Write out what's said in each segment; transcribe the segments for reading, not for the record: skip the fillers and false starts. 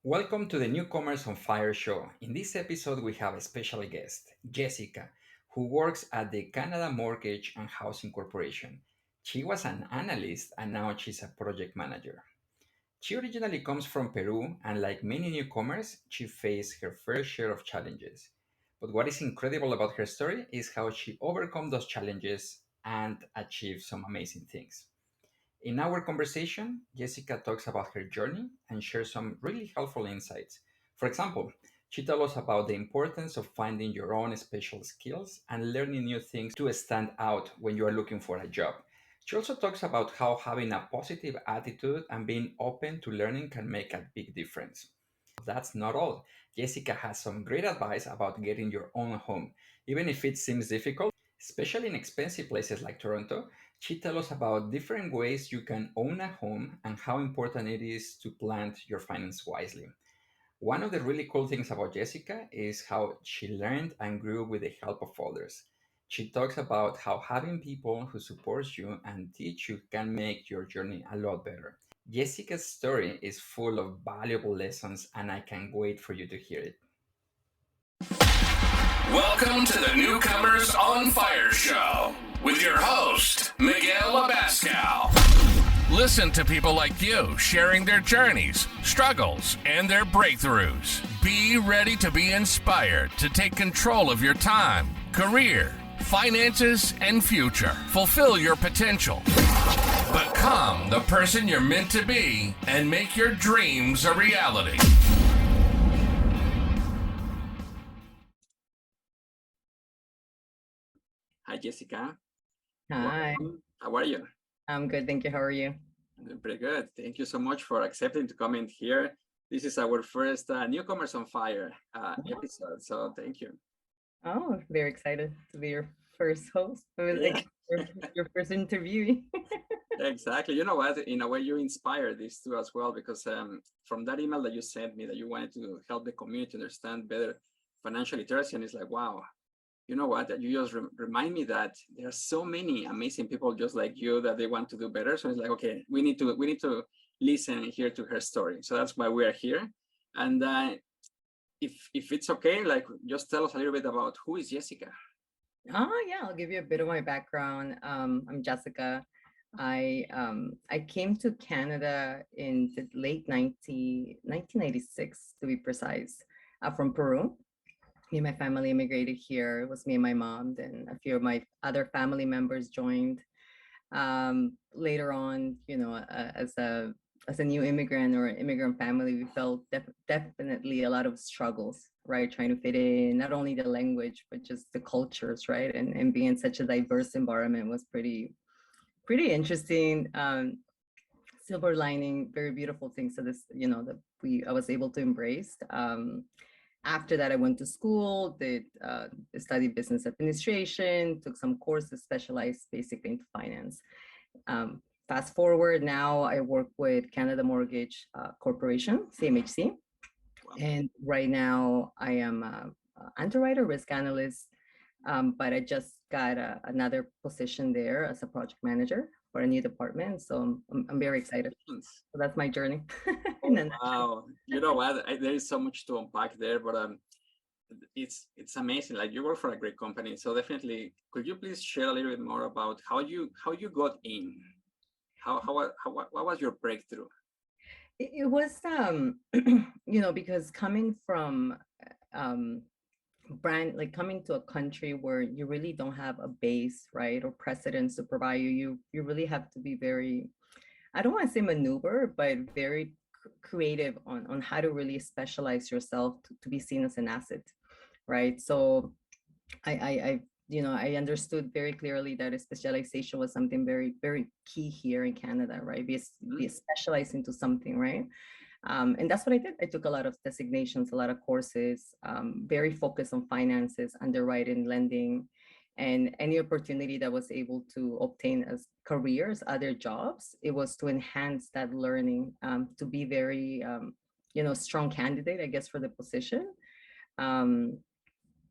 Welcome to the Newcomers on Fire show. In this episode, we have a special guest, Jessica, who works at the Canada Mortgage and Housing Corporation. She was an analyst and now she's a project manager. She originally comes from Peru, and like many newcomers, she faced her fair share of challenges. But what is incredible about her story is how she overcome those challenges and achieved some amazing things. In our conversation, Jessica talks about her journey and shares some really helpful insights. For example, she tells us about the importance of finding your own special skills and learning new things to stand out when you are looking for a job. She also talks about how having a positive attitude and being open to learning can make a big difference. That's not all. Jessica has some great advice about getting your own home. Even if it seems difficult, especially in expensive places like Toronto, she tells us about different ways you can own a home and how important it is to plan your finance wisely. One of the really cool things about Jessica is how she learned and grew with the help of others. She talks about how having people who support you and teach you can make your journey a lot better. Jessica's story is full of valuable lessons, and I can't wait for you to hear it. Welcome to the Newcomers on Fire show with your host, Miguel Abascal. Listen to people like you sharing their journeys, struggles, and their breakthroughs. Be ready to be inspired to take control of your time, career, finances, and future. Fulfill your potential. Become the person you're meant to be and make your dreams a reality. Hi, Jessica. Hi, Welcome. How are you? I'm good. Thank you. How are you? I'm doing pretty good. Thank you so much for accepting to come in here. This is our first Newcomers on Fire episode, so thank you. Oh, very excited to be your first host. It was Yeah, like your first interview. exactly. You know what? In a way, you inspired this too as well, because from that email that you sent me that you wanted to help the community understand better financial literacy, and it's like, wow, you know what? That you just remind me that there are so many amazing people just like you that they want to do better. So it's like, okay, we need to listen and hear to her story. So that's why we are here. And if it's okay, like just tell us a little bit about who is Jessica. Oh, yeah, I'll give you a bit of my background. I'm Jessica. I came to Canada in the late 1996 to be precise, from Peru. Me and my family immigrated here. It was me and my mom. Then a few of my other family members joined. Later on, as a new immigrant or immigrant family, we felt definitely a lot of struggles, right? Trying to fit in, not only the language, but just the cultures, right? And being in such a diverse environment was pretty interesting. Silver lining, very beautiful things. So this, that I was able to embrace. After that, I went to school, did studied business administration, took some courses, specialized basically into finance. Fast forward, now I work with Canada Mortgage Corporation, CMHC. Wow. And right now I am a underwriter, risk analyst, but I just got another position there as a project manager for a new department. So I'm very excited. So that's my journey. Oh, wow. You know what? There is so much to unpack there, but it's amazing. Like you work for a great company. So definitely, could you please share a little bit more about how you got in? What was your breakthrough? It was because coming from um coming to a country where you really don't have a base, right, or precedents to provide you really have to be very, I don't want to say maneuver, but very creative on how to really specialize yourself to be seen as an asset, right? So I understood very clearly that a specialization was something very, very key here in Canada, right? Be specialized into something, right? And that's what I did. I took a lot of designations, a lot of courses, very focused on finances, underwriting, lending, and any opportunity that was able to obtain as careers, other jobs. It was to enhance that learning, to be very, strong candidate, I guess, for the position. Um,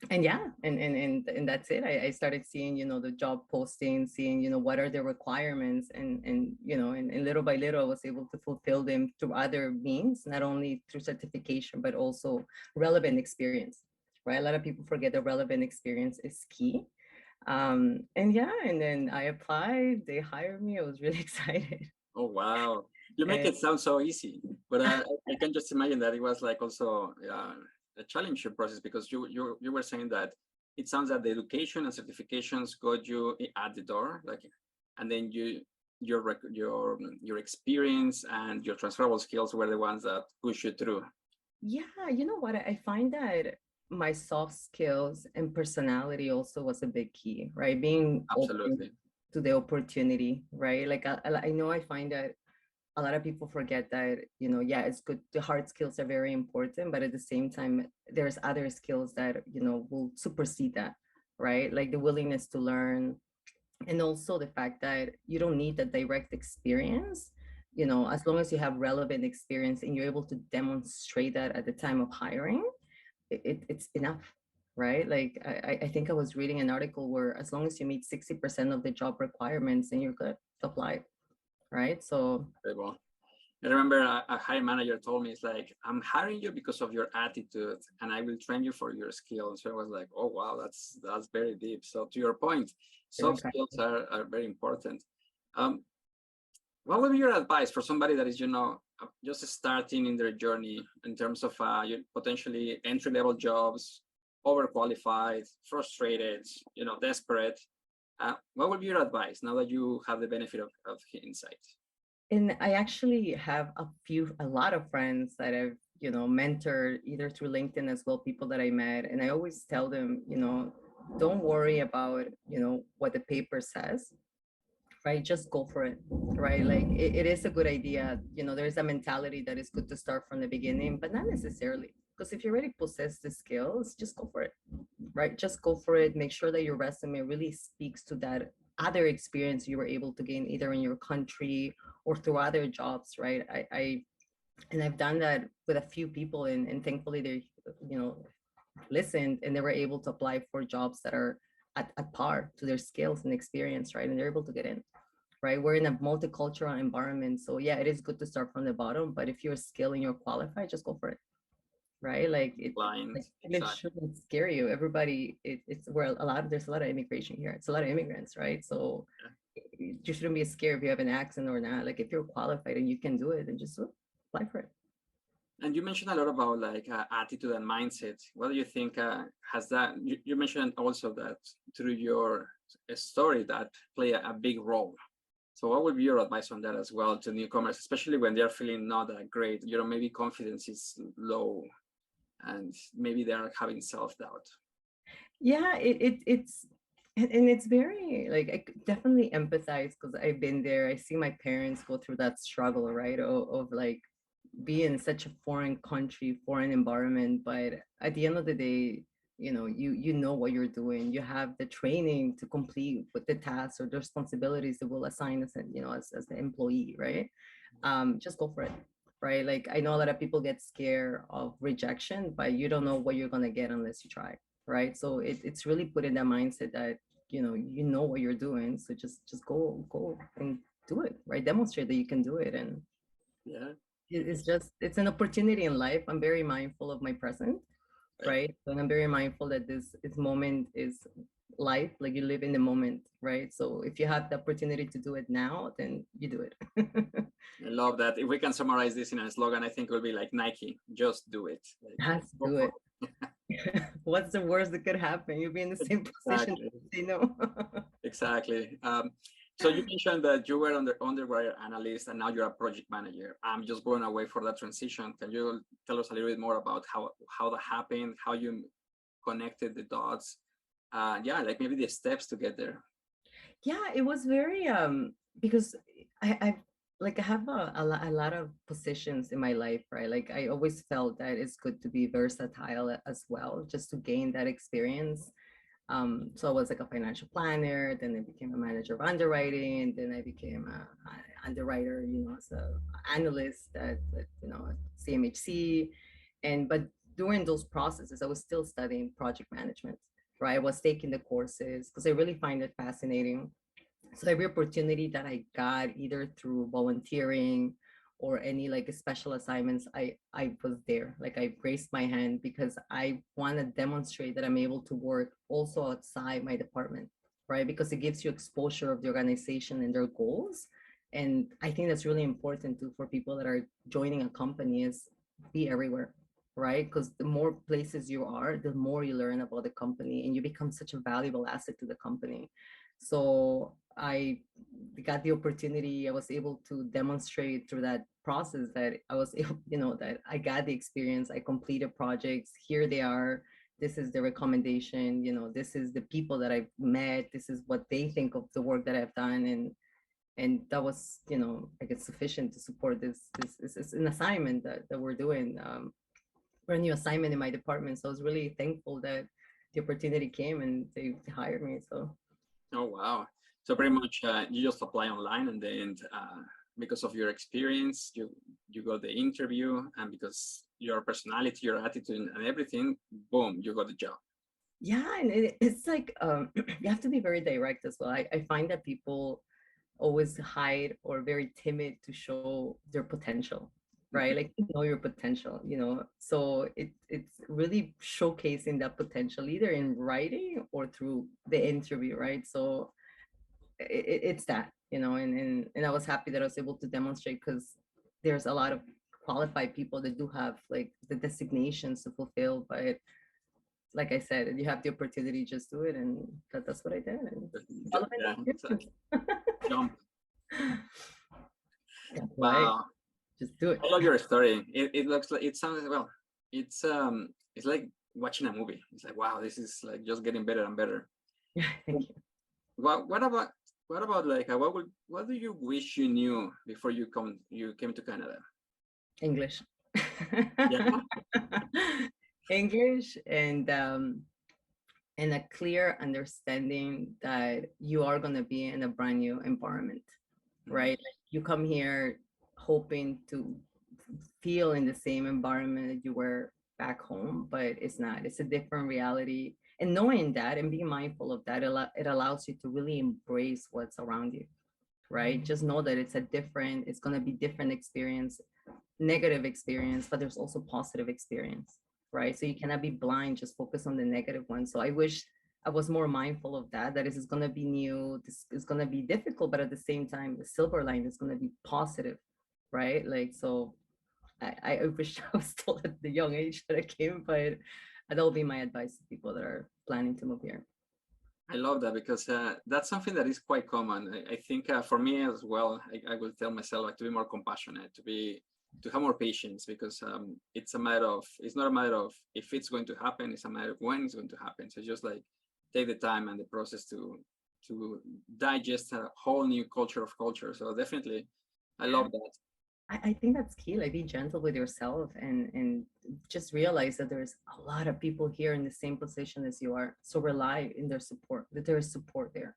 and yeah, and that's it. I started seeing, the job posting, seeing, what are the requirements, and little by little I was able to fulfill them through other means, not only through certification but also relevant experience, right? A lot of people forget that relevant experience is key. And yeah, and then I applied, they hired me, I was really excited. Oh wow, you make And it sound so easy, but I can just imagine that it was like also a challenging process because you were saying that it sounds that the education and certifications got you at the door, like, and then your experience and your transferable skills were the ones that push you through. yeah, you know what? I find that my soft skills and personality also was a big key, right? Being open Absolutely. to the opportunity, right? Like I know I find that a lot of people forget that, yeah, it's good. The hard skills are very important, but at the same time, there's other skills that, will supersede that, right? Like the willingness to learn, and also the fact that you don't need the direct experience, as long as you have relevant experience and you're able to demonstrate that at the time of hiring, it's enough, right? Like I think I was reading an article where as long as you meet 60% of the job requirements, then you're good to apply, right? So Very well. I remember a hiring manager told me, it's like, I'm hiring you because of your attitude and I will train you for your skills. So I was like, oh, wow, that's very deep. So to your point, very soft skills practical. are very important. Um, what would be your advice for somebody that is, just starting in their journey in terms of potentially entry-level jobs, overqualified, frustrated, desperate? What would be your advice now that you have the benefit of insight? And I actually have a lot of friends that I've, mentored either through LinkedIn as well, people that I met. And I always tell them, don't worry about, what the paper says, right? Just go for it, right? Like it is a good idea. There's a mentality that is good to start from the beginning, but not necessarily. Because if you already possess the skills, just go for it, right? Just go for it. Make sure that your resume really speaks to that other experience you were able to gain either in your country or through other jobs, right? And I've done that with a few people, and thankfully they, you know, listened and they were able to apply for jobs that are at par to their skills and experience, right? And they're able to get in, right? We're in a multicultural environment. So yeah, it is good to start from the bottom, but if you're skilled and you're qualified, just go for it, right? Like Blind, it exactly. shouldn't scare you. Everybody, it's where there's a lot of immigration here. It's a lot of immigrants, right? So you shouldn't be scared if you have an accent or not. Like if you're qualified and you can do it, then just apply for it. And you mentioned a lot about like attitude and mindset. What do you think has that? You mentioned also that through your story that play a big role. So what would be your advice on that as well to newcomers, especially when they're feeling not that great? Maybe confidence is low and maybe they're having self-doubt. Yeah, it's and it's very like definitely empathize because I've been there. I see my parents go through that struggle, right? Of like be in such a foreign country, foreign environment, but at the end of the day, you know what you're doing. You have the training to complete with the tasks or the responsibilities that will assign us, as the employee, right? Just go for it, right? Like I know a lot of people get scared of rejection, but you don't know what you're gonna get unless you try, right? So it's really put in that mindset that you know what you're doing, so just go and do it, right? Demonstrate that you can do it, and Yeah. it's an opportunity in life. I'm very mindful of my present, Right. right? And I'm very mindful that this moment is life, like you live in the moment, right? So if you have the opportunity to do it now, then you do it. I love that. If we can summarize this in a slogan, I think it will be like Nike, just do it. Like, Has to go do for it. What's the worst that could happen? You'll be in the it. same position Exactly. to say no. Exactly. So you mentioned that you were underwriter analyst and now you're a project manager. I'm just going away for that transition. Can you tell us a little bit more about how that happened, how you connected the dots? Yeah, like maybe the steps to get there. Yeah, it was very because I like I have a lot of positions in my life, right? Like I always felt that it's good to be versatile as well, just to gain that experience. So I was like a financial planner, then I became a manager of underwriting, then I became a underwriter, as a analyst at CMHC, but during those processes, I was still studying project management, right? I was taking the courses because I really find it fascinating. So every opportunity that I got, either through volunteering or any like special assignments, I was there. Like I raised my hand because I want to demonstrate that I'm able to work also outside my department, right? Because it gives you exposure of the organization and their goals. And I think that's really important too for people that are joining a company is be everywhere, right? Because the more places you are, the more you learn about the company and you become such a valuable asset to the company. So I got the opportunity, I was able to demonstrate through that process that I was able, that I got the experience, I completed projects, here they are, this is the recommendation, this is the people that I've met, this is what they think of the work that I've done. And that was, I guess sufficient to support this is an assignment that we're doing, for a new assignment in my department. So I was really thankful that the opportunity came and they hired me. So Oh, wow. So pretty much you just apply online, and then because of your experience, you got the interview, and because your personality, your attitude, and everything, boom, you got the job. yeah, and it's like you have to be very direct as well. I find that people always hide or very timid to show their potential, right? Like you know your potential, So it's really showcasing that potential either in writing or through the interview, right? So it's that, and I was happy that I was able to demonstrate because there's a lot of qualified people that do have like the designations to fulfill, but like I said, you have the opportunity, just do it, and that's what I did. And follow my Yeah, experience. jump. That's why Wow. just do it. I love your story. It looks like it sounds well. It's like watching a movie. It's like, wow, this is like just getting better and better. Thank you. What about like what do you wish you knew before you came to Canada? English. Yeah. English and a clear understanding that you are going to be in a brand new environment, right? Like you come here hoping to feel in the same environment that you were back home, but it's not. It's a different reality. And knowing that and being mindful of that, it allows you to really embrace what's around you, right? Just know that it's going to be different experience, negative experience, but there's also positive experience, right? So you cannot be blind, just focus on the negative one. So I wish I was more mindful of that this is going to be new, this is going to be difficult, but at the same time, the silver line is going to be positive, right? Like, so I wish I was still at the young age that I came, but that will be my advice to people that are planning to move here. I love that because that's something that is quite common. I think for me as well, I will tell myself like to be more compassionate, to have more patience, because it's not a matter of if it's going to happen, it's a matter of when it's going to happen. So just like take the time and the process to digest a whole new culture of culture. So definitely, I love that. I think that's key. Like be gentle with yourself and just realize that there's a lot of people here in the same position as you are. So rely in their support, that there is support there,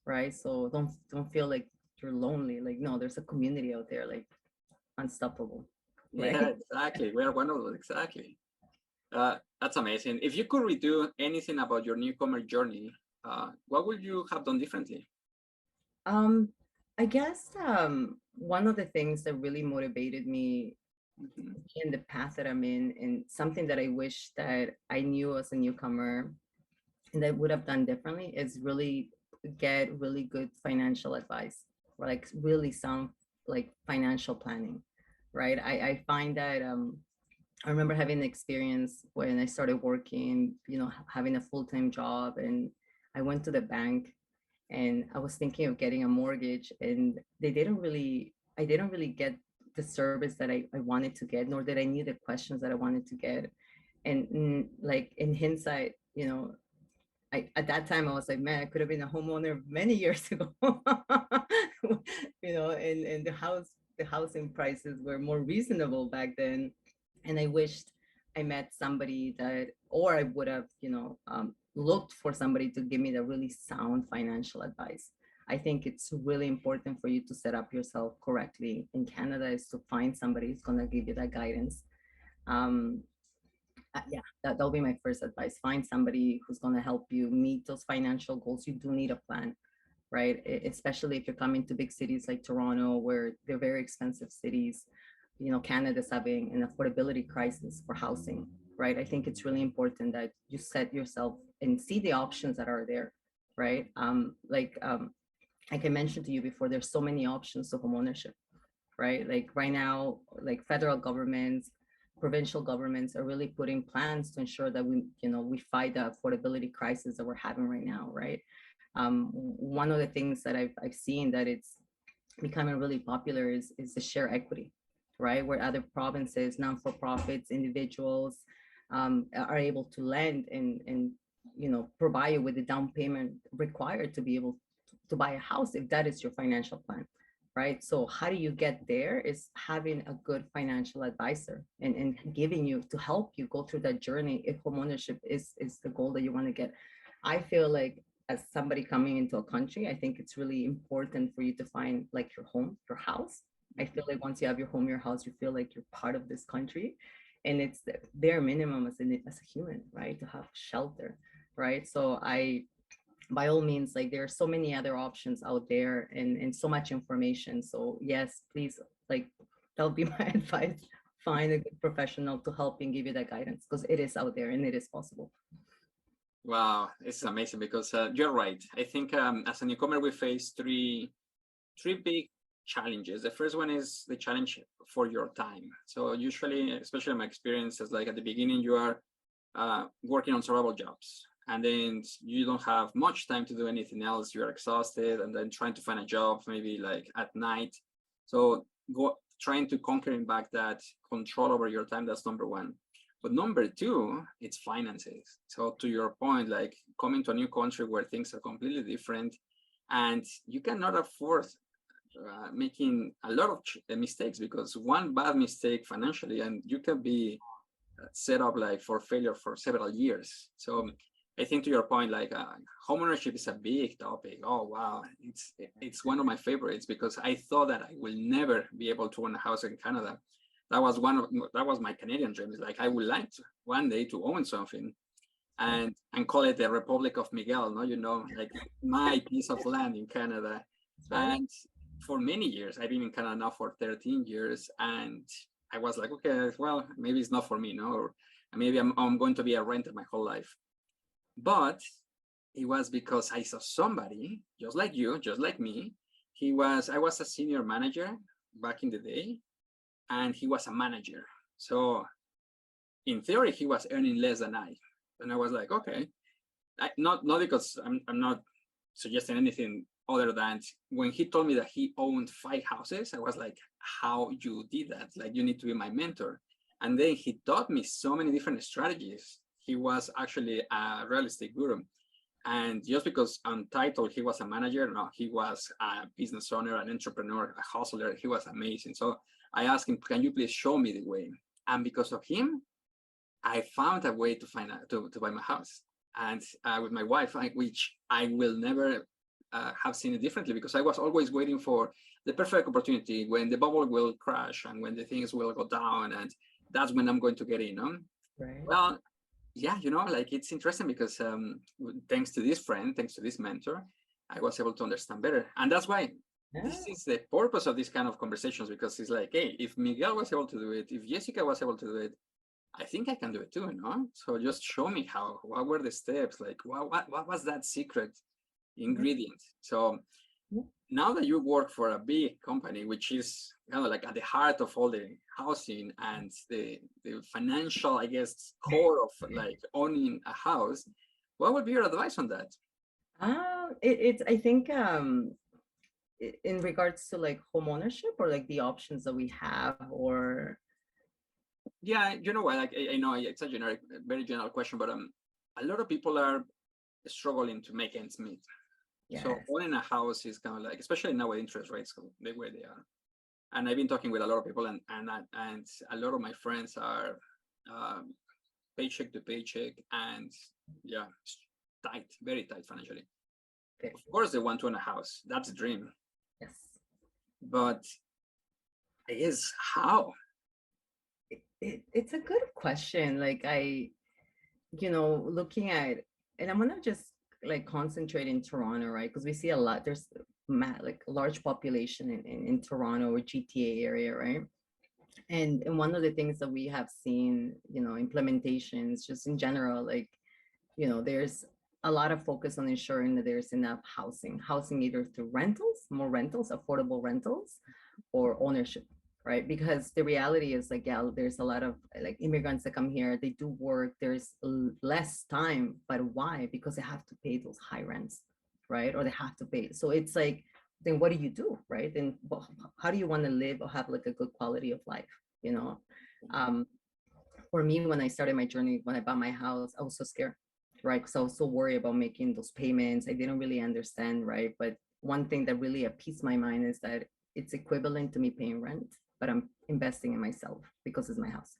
right? So don't feel like you're lonely. Like no, there's a community out there, like unstoppable, right? Yeah, exactly. We are one of those. Exactly. That's amazing. If you could redo anything about your newcomer journey, what would you have done differently? I guess one of the things that really motivated me Mhm. in the path that I'm in, and something that I wish that I knew as a newcomer and that would have done differently, is really get really good financial advice, or like really sound like financial planning, right? I find that I remember having an experience when I started working, having a full-time job, and I went to the bank and I was thinking of getting a mortgage, and I didn't really get the service that I wanted to get, nor did I knew the questions that I wanted to get. And like in hindsight, at that time I was like, man, I could have been a homeowner many years ago. And the housing prices were more reasonable back then. And I wished I met somebody or I would have, looked for somebody to give me the really sound financial advice. I think it's really important for you to set up yourself correctly in Canada, is to find somebody who's going to give you that guidance. Um, Yeah, that'll be my first advice. Find somebody who's going to help you meet those financial goals. You do need a plan, right? Especially if you're coming to big cities like Toronto, where they're very expensive cities. You know, Canada's having an affordability crisis for housing, right? I think it's really important that you set yourself and see the options that are there, right? Like I mentioned to you before, there's so many options to homeownership, right? Like right now, like federal governments, provincial governments are really putting plans to ensure that we fight the affordability crisis that we're having right now, right? One of the things that I've seen that it's becoming really popular is the share equity, right? Where other provinces, non-for-profits, individuals are able to lend and provide you with the down payment required to be able to buy a house if that is your financial plan, right? So how do you get there is having a good financial advisor and giving you to help you go through that journey if homeownership is the goal that you want to get. I feel like as somebody coming into a country, I think it's really important for you to find like your home, your house. I feel like once you have your home, your house, you feel like you're part of this country. And it's the bare minimum as a human, right? To have shelter, right? So by all means, like there are so many other options out there and so much information. So yes, please, like that'll be my advice. Find a good professional to help and give you that guidance because it is out there and it is possible. Wow, this is amazing because you're right. I think as a newcomer, we face three big challenges. The first one is the challenge for your time. So usually, especially in my experience, is like at the beginning, you are working on survival jobs, and then you don't have much time to do anything else. You are exhausted, and then trying to find a job maybe like at night. So trying to conquering back that control over your time. That's number one. But number two, it's finances. So to your point, like coming to a new country where things are completely different, and you cannot afford making a lot of mistakes, because one bad mistake financially and you can be set up like for failure for several years. So I think to your point, like homeownership is a big topic. Oh wow, it's one of my favorites because I thought that I will never be able to own a house in Canada. That was my Canadian dream. It's like I would like to one day to own something and call it the Republic of Miguel, no, like my piece of land in Canada. That's right. And for many years, I've been in Canada now for 13 years, and I was like, okay, well, maybe it's not for me, no, or maybe I'm going to be a renter my whole life. But it was because I saw somebody just like you, just like me. I was a senior manager back in the day, and he was a manager. So in theory, he was earning less than I. And I was like, okay, not because I'm not suggesting anything other than when he told me that he owned 5 houses, I was like, how you did that? Like, you need to be my mentor. And then he taught me so many different strategies. He was actually a real estate guru. And just because on title he was a manager, no, he was a business owner, an entrepreneur, a hustler. He was amazing. So I asked him, can you please show me the way? And because of him, I found a way to to buy my house. And with my wife, which I will never have seen it differently, because I was always waiting for the perfect opportunity when the bubble will crash and when the things will go down, and that's when I'm going to get in. Right. Well, yeah, like it's interesting because thanks to this friend, thanks to this mentor, I was able to understand better. And that's why Yeah. this is the purpose of these kind of conversations, because it's like, hey, if Miguel was able to do it, if Jessica was able to do it, I think I can do it too, So just show me how, what were the steps? Like, what was that secret ingredient? So Yeah. now that you work for a big company, which is kind of like at the heart of all the housing and the financial, I guess, core of like owning a house, what would be your advice on that? It's I think in regards to like home ownership or like the options that we have or Yeah, you know what? Like, I know it's a generic, very general question, but a lot of people are struggling to make ends meet. So yes. owning a house is kind of like, especially now with interest rates the way they are. And I've been talking with a lot of people, and a lot of my friends are um, paycheck to paycheck, and yeah, tight, very tight financially. Okay. Of course, they want to own a house. That's a dream. Yes. But I guess how? It's a good question. Like looking at, and I'm gonna just like concentrate in Toronto, right? Because we see a lot. There's like a large population in Toronto or GTA area, right? And one of the things that we have seen, implementations just in general, like there's a lot of focus on ensuring that there's enough housing either through rentals, more rentals, affordable rentals, or ownership, right? Because the reality is like, yeah, there's a lot of like immigrants that come here, they do work, there's less time, but why? Because they have to pay those high rents, right? Or they have to pay. So it's like, then what do you do, right? Then how do you want to live or have like a good quality of life, you know? Um, for me, when I started my journey, when I bought my house, I was so scared, right? Because I was so worried about making those payments. I didn't really understand, right? But one thing that really appeased my mind is that it's equivalent to me paying rent, but I'm investing in myself because it's my house,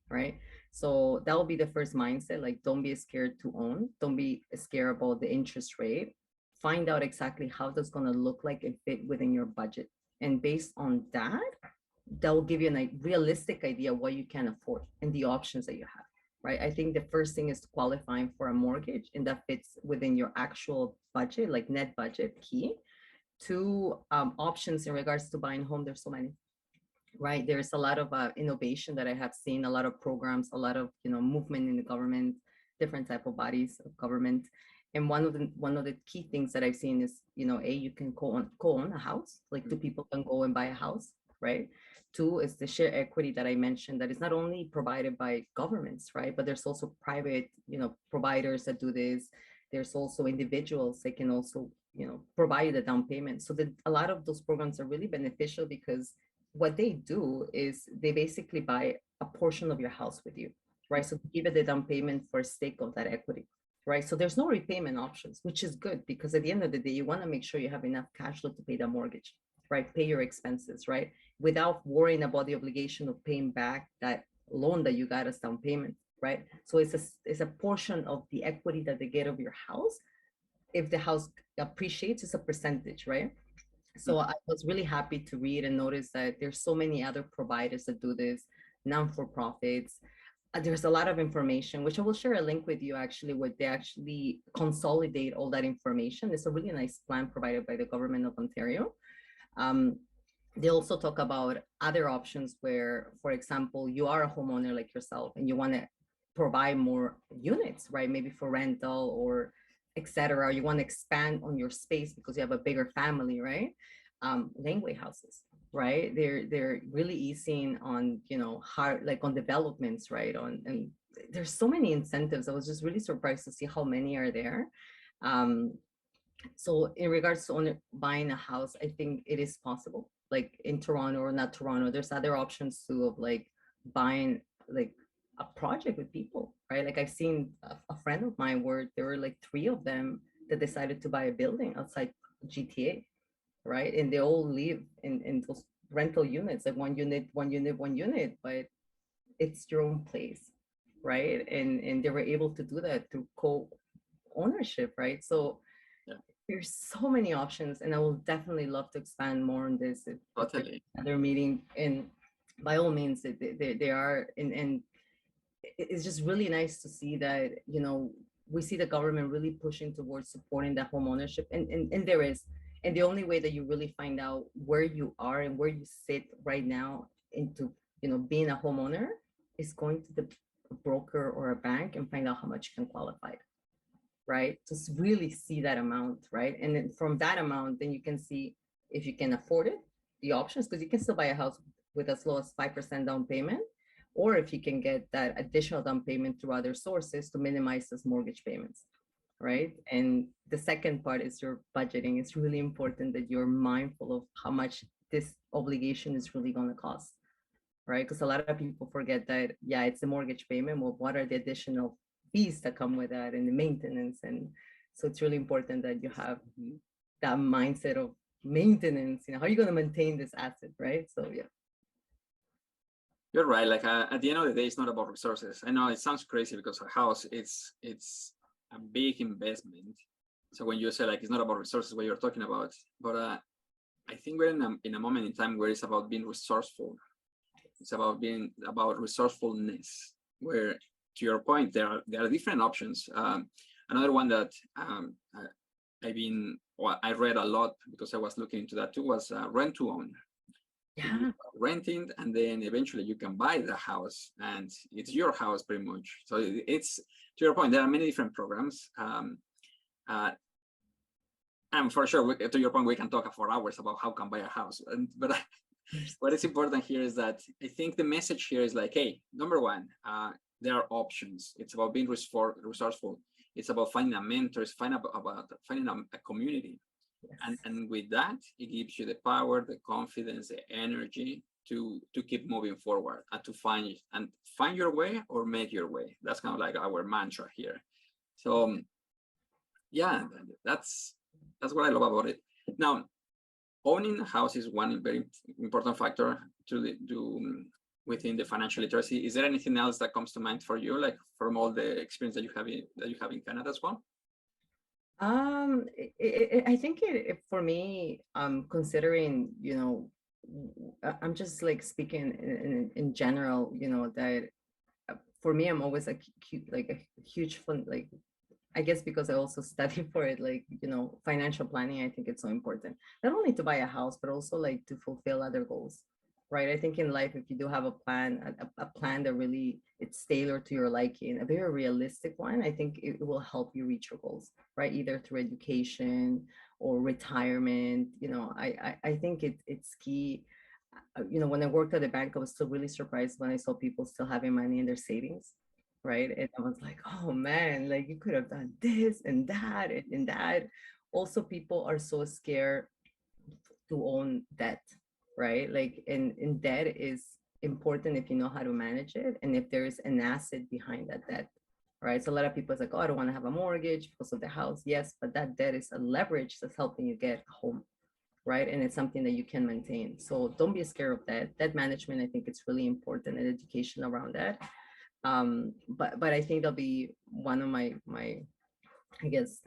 right? So that will be the first mindset. Like, don't be scared to own. Don't be scared about the interest rate. Find out exactly how that's going to look like and fit within your budget. And based on that, that will give you a realistic idea what you can afford and the options that you have, right? I think the first thing is qualifying for a mortgage, and that fits within your actual budget, like net budget key. Two, options in regards to buying home, there's so many, right? There's a lot of innovation that I have seen, a lot of programs, a lot of movement in the government, different type of bodies of government. And one of the key things that I've seen is, you can co-own a house, like two people can go and buy a house, right? Two is the share equity that I mentioned, that is not only provided by governments, right? But there's also private, providers that do this. There's also individuals that can also, provide the down payment. So that a lot of those programs are really beneficial, because what they do is they basically buy a portion of your house with you, right? So give it the down payment for a stake of that equity, right? So there's no repayment options, which is good, because at the end of the day, you want to make sure you have enough cash flow to pay the mortgage, right? Pay your expenses, right? Without worrying about the obligation of paying back that loan that you got as down payment, right? So it's a portion of the equity that they get of your house. If the house appreciates, it's a percentage, right? So I was really happy to read and notice that there's so many other providers that do this, non-for-profits. There's a lot of information, which I will share a link with you actually, where they actually consolidate all that information. It's a really nice plan provided by the government of Ontario. Um, they also talk about other options where, for example, you are a homeowner like yourself and you want to provide more units, right? Maybe for rental or etc. You want to expand on your space because you have a bigger family, right? Laneway houses, right? They're really easing on, hard, like on developments, right? And there's so many incentives. I was just really surprised to see how many are there. Um, so in regards to buying a house, I think it is possible, like in Toronto or not Toronto. There's other options too, of like buying like a project with people, right? Like I've seen a friend of mine where there were like three of them that decided to buy a building outside GTA, right? And they all live in those rental units, like one unit, but it's your own place, right? And they were able to do that through co-ownership, right? So Yeah, there's so many options, and I will definitely love to expand more on this if there's totally. another meeting. And by all means, they are, and it's just really nice to see that, we see the government really pushing towards supporting that home ownership, and there is. And the only way that you really find out where you are and where you sit right now into, being a homeowner, is going to the broker or a bank and find out how much you can qualify, right? Just really see that amount, right? And then from that amount, then you can see if you can afford it, the options, because you can still buy a house with as low as 5% down payment, or if you can get that additional down payment through other sources to minimize those mortgage payments, right? And the second part is your budgeting. It's really important that you're mindful of how much this obligation is really going to cost, right? Because a lot of people forget that, yeah, it's a mortgage payment. Well, what are the additional fees that come with that and the maintenance? And so it's really important that you have that mindset of maintenance. How are you going to maintain this asset, right? So yeah. You're right. Like at the end of the day, it's not about resources. I know it sounds crazy because a house, it's a big investment. So when you say like it's not about resources, what you're talking about, but I think we're in a moment in time where it's about being resourceful. It's about being about resourcefulness, where to your point, there are different options. Another one that I read a lot because I was looking into that too was rent to own. So you Yeah. are renting, and then eventually you can buy the house, and it's your house pretty much. So it's to your point. There are many different programs, uh, and for sure, to your point, we can talk for hours about how can buy a house. But what is important here is that I think the message here is like, hey, number one, there are options. It's about being resourceful. It's about finding a mentor. It's about finding a community. Yes. And with that, it gives you the power, the confidence, the energy to keep moving forward and to find your way or make your way. That's kind of like our mantra here. So yeah, that's what I love about it. Now, owning a house is one very important factor to do within the financial literacy. Is there anything else that comes to mind for you, like from all the experience that you have in Canada as well? I think for me, considering, I'm just like speaking in general, that for me, I'm always like a huge fun, like, I guess because I also study for it, like, financial planning, I think it's so important, not only to buy a house, but also like to fulfill other goals, right? I think in life, if you do have a plan, a plan that really it's tailored to your liking, a very realistic one, I think it will help you reach your goals, right? Either through education or retirement. I think it's key. When I worked at the bank, I was still really surprised when I saw people still having money in their savings, right? And I was like, oh man, like you could have done this and that and that. Also, people are so scared to own debt, right? Like, and debt is important if you know how to manage it and if there is an asset behind that debt, right? So a lot of people is like, oh, I don't want to have a mortgage because of the house. Yes, but that debt is a leverage that's helping you get a home, right? And it's something that you can maintain. So don't be scared of that. Debt management, I think it's really important, and education around that. But I think that'll be one of my I guess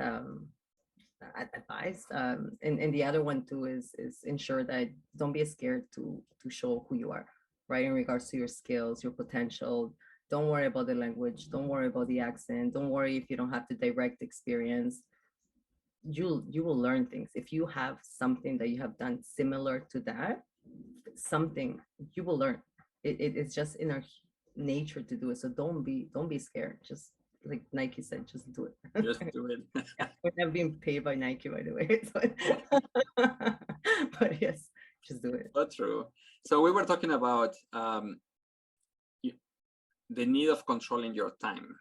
advice. And the other one too is ensure that don't be scared to show who you are, right? In regards to your skills, your potential. Don't worry about the language. Don't worry about the accent. Don't worry if you don't have the direct experience. You will learn things if you have something that you have done similar to that. Something you will learn. It's just in our nature to do it. So don't be scared. Just like Nike said, just do it. Just do it. Yeah, we're not being paid by Nike, by the way. But yes, just do it. So true. So we were talking about the need of controlling your time,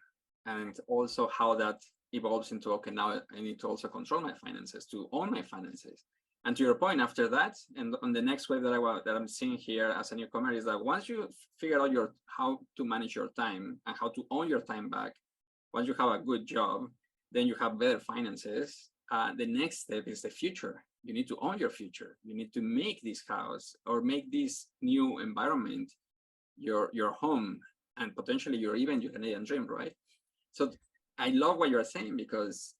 and also how that evolves into, okay, now I need to also control my finances, to own my finances. And to your point, after that, and on the next wave that I'm seeing here as a newcomer, is that once you figure out how to manage your time and how to own your time back, once you have a good job, then you have better finances. The next step is the future. You need to own your future. You need to make this house or make this new environment your home, and potentially your Canadian dream, right? So I love what you're saying, because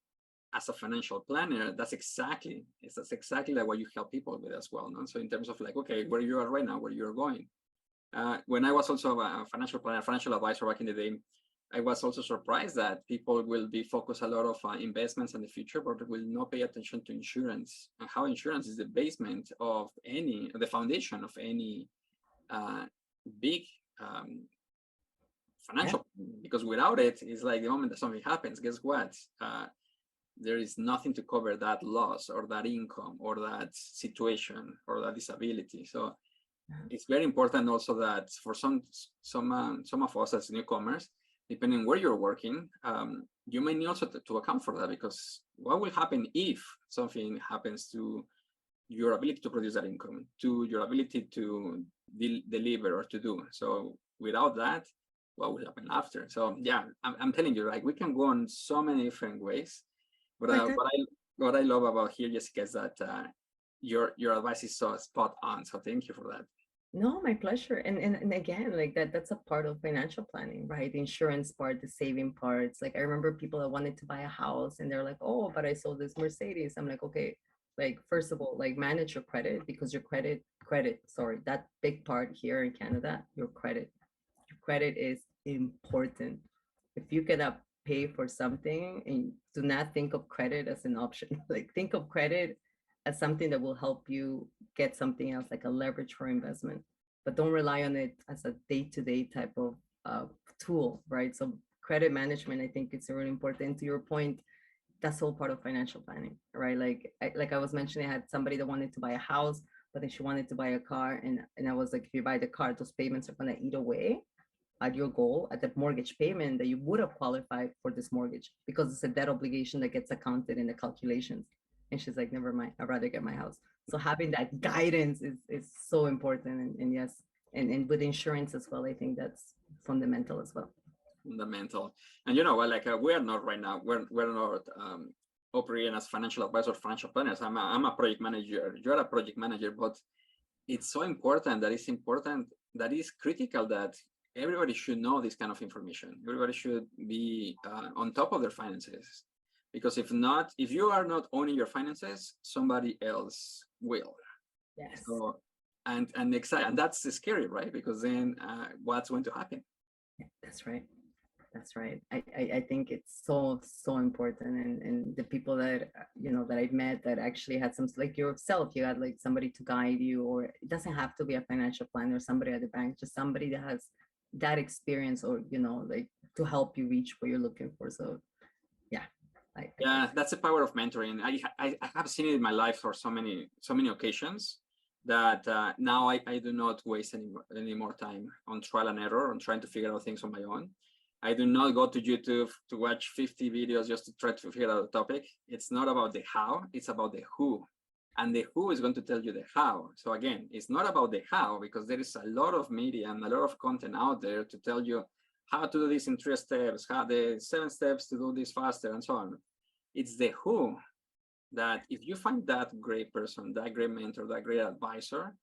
as a financial planner, that's exactly like what you help people with as well. No? So in terms of like, okay, where you are right now, where you're going. When I was also a financial planner, financial advisor back in the day, I was also surprised that people will be focused a lot of investments in the future, but will not pay attention to insurance, and how insurance is the basement of the foundation of any big financial, because without it, it's like the moment that something happens, guess what? There is nothing to cover that loss or that income or that situation or that disability. So it's very important also that for some of us as newcomers, depending on where you're working, you may need also to account for that, because what will happen if something happens to your ability to produce that income, to your ability to deliver or to do. So without that, what will happen after? So yeah, I'm telling you, like, we can go on so many different ways. But what I love about here, Jessica, is that your advice is so spot on. So thank you for that. No, my pleasure. And again, like that's a part of financial planning, right? The insurance part, the saving parts. Like I remember people that wanted to buy a house and they're like, oh, but I sold this Mercedes. I'm like, okay, like first of all, like manage your credit, because your credit credit, sorry, that big part here in Canada, your credit. Your credit is important. If you cannot pay for something, and do not think of credit as an option. Like think of credit as something that will help you get something else, like a leverage for investment, but don't rely on it as a day-to-day type of tool, right? So credit management, I think it's really important. To your point, that's all part of financial planning, right? Like I was mentioning, I had somebody that wanted to buy a house, but then she wanted to buy a car, and I was like, if you buy the car, those payments are going to eat away at your goal, at that mortgage payment that you would have qualified for this mortgage, because it's a debt obligation that gets accounted in the calculations. And she's like, never mind, I'd rather get my house. So having that guidance is so important. And yes, and with insurance as well, I think that's fundamental as well. Fundamental. And you know what, like we are not right now, we're not operating as financial advisors, financial planners. I'm a project manager, you're a project manager, but it's so important that it's critical that everybody should know this kind of information. Everybody should be on top of their finances, because if not, if you are not owning your finances, somebody else will. Yes. So, and that's scary, right? Because then what's going to happen? Yeah, that's right. That's right. I think it's so important, and the people that that I've met that actually had some, like yourself, you had like somebody to guide you, or it doesn't have to be a financial planner or somebody at the bank, just somebody that has that experience, or like to help you reach what you're looking for. So yeah. Yeah, that's the power of mentoring. I have seen it in my life for so many occasions that now I do not waste any more time on trial and error, on trying to figure out things on my own. I do not go to YouTube to watch 50 videos just to try to figure out a topic. It's not about the how, it's about the who. And the who is going to tell you the how. So again, it's not about the how, because there is a lot of media and a lot of content out there to tell you how to do this in 3 steps, how the 7 steps to do this faster, and so on. It's the who, that if you find that great person, that great mentor, that great advisor,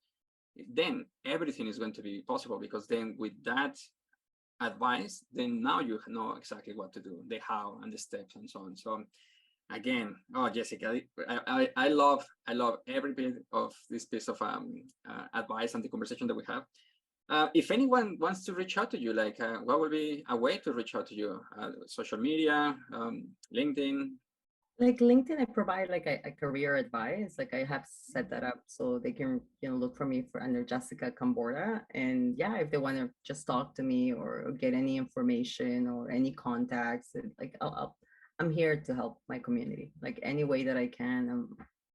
then everything is going to be possible, because then with that advice, then now you know exactly what to do, the how and the steps and so on. So again, Jessica, I love every bit of this piece of advice and the conversation that we have. If anyone wants to reach out to you, like what would be a way to reach out to you? Social media, LinkedIn? Like LinkedIn, I provide like a career advice. Like I have set that up so they can look for me under Jessica Camborda. And yeah, if they want to just talk to me or get any information or any contacts, like I'm here to help my community, like any way that I can.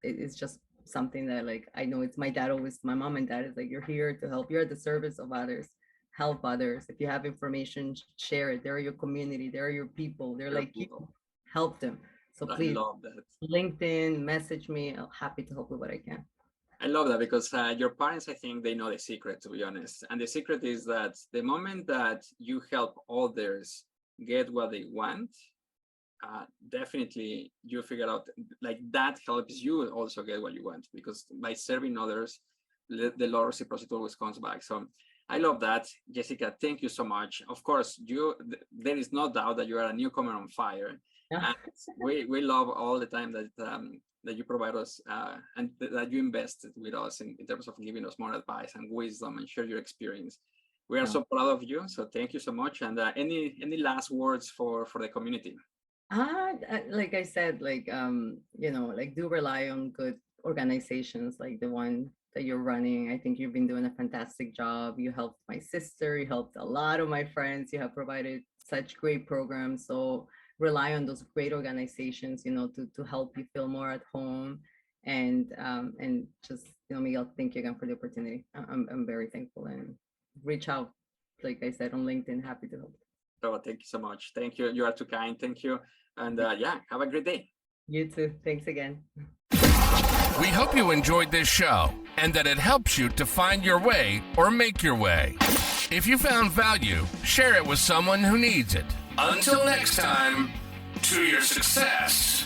It's just something that, like, I know it's my mom and dad is like, you're here to help. You're at the service of others. Help others. If you have information, share it. They're your community. They're your people. They're like people. You. Help them. So please, LinkedIn, message me. I'm happy to help with what I can. I love that, because your parents, I think they know the secret, to be honest. And the secret is that the moment that you help others get what they want, definitely you figure out, like, that helps you also get what you want, because by serving others, the law of reciprocity always comes back. So I love that. Jessica, thank you so much. Of course, there is no doubt that you are a newcomer on fire. Yeah. And we love all the time that you provide us and that you invested with us in terms of giving us more advice and wisdom and share your experience. We are so proud of you. So thank you so much. And any last words for the community? Like I said, like like do rely on good organizations like the one that you're running. I think you've been doing a fantastic job. You helped my sister, you helped a lot of my friends, you have provided such great programs. So rely on those great organizations, to help you feel more at home. And just, Miguel, thank you again for the opportunity. I'm very thankful, and reach out, like I said, on LinkedIn. Happy to help. Oh, thank you so much. Thank you. You are too kind. Thank you. And yeah, have a great day. You too. Thanks again. We hope you enjoyed this show and that it helps you to find your way or make your way. If you found value, share it with someone who needs it. Until next time, to your success.